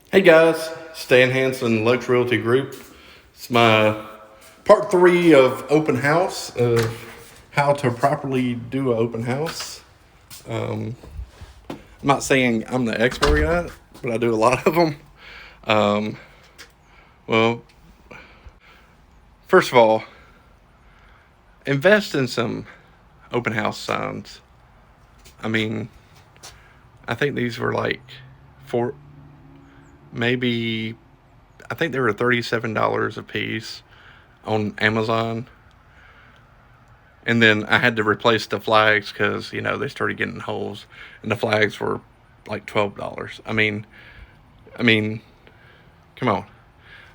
Hey guys, Stan Hansen, Lux Realty Group. It's my part 3 of open house, of how to properly do an open house. I'm not saying I'm the expert at it, but I do a lot of them. Well, first of all, invest in some open house signs. I mean, I think these were like I think they were $37 a piece on Amazon. And then I had to replace the flags because, they started getting holes, and the flags were like $12. I mean, come on.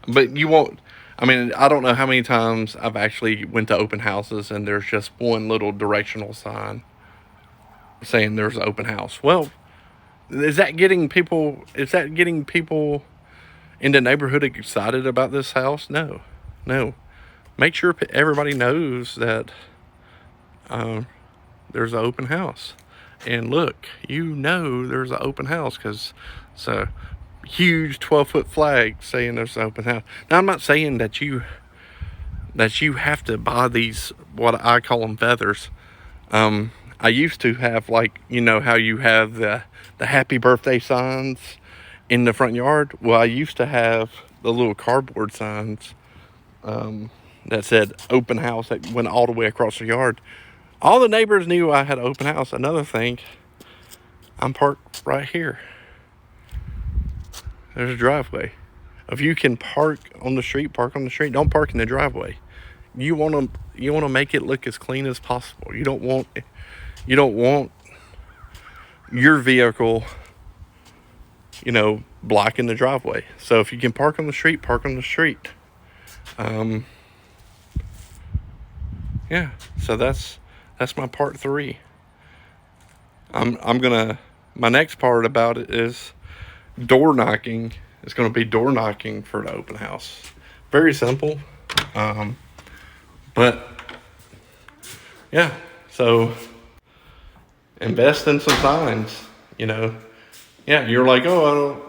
But you won't. I don't know how many times I've actually went to open houses and there's just one little directional sign saying there's an open house. Well, is that getting people in the neighborhood excited about this house? No. Make sure everybody knows that there's an open house. And look, there's an open house because it's a huge 12-foot flag saying there's an open house. Now, I'm not saying that you have to buy these, what I call them, feathers. I used to have, like, how you have the happy birthday signs in the front yard. Well, I used to have the little cardboard signs that said open house that went all the way across the yard. All the neighbors knew I had an open house. Another thing, I'm parked right here. There's a driveway. If you can park on the street, park on the street. Don't park in the driveway. You want to make it look as clean as possible. You don't want your vehicle, blocking the driveway. So if you can park on the street, park on the street. Yeah. So that's my part 3. My next part about it is door knocking. It's gonna be door knocking for the open house. Very simple. But yeah, so invest in some signs, Yeah, you're like, oh, I don't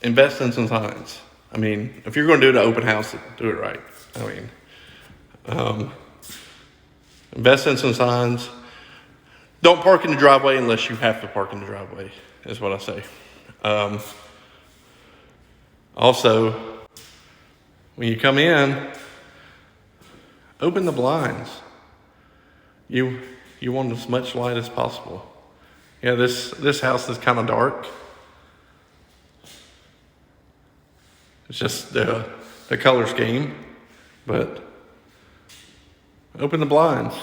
invest in some signs. If you're gonna do the open house, do it right. Invest in some signs. Don't park in the driveway unless you have to park in the driveway, is what I say. Also, when you come in, open the blinds. You want as much light as possible. Yeah, this house is kind of dark. It's just the color scheme, but open the blinds.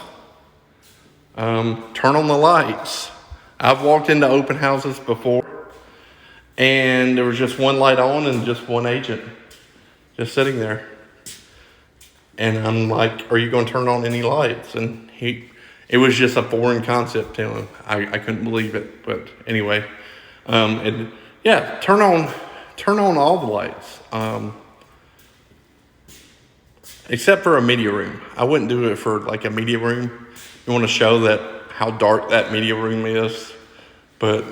Turn on the lights. I've walked into open houses before, and there was just one light on and just one agent just sitting there. And I'm like, are you going to turn on any lights? And it was just a foreign concept to him. I couldn't believe it. But anyway, and yeah, turn on all the lights. Except for a media room. I wouldn't do it for like a media room. You want to show that how dark that media room is. But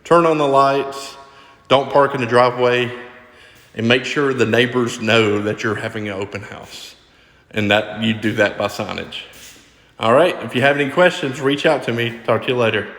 turn on the lights. Don't park in the driveway. And make sure the neighbors know that you're having an open house. And that you do that by signage. All right. If you have any questions, reach out to me. Talk to you later.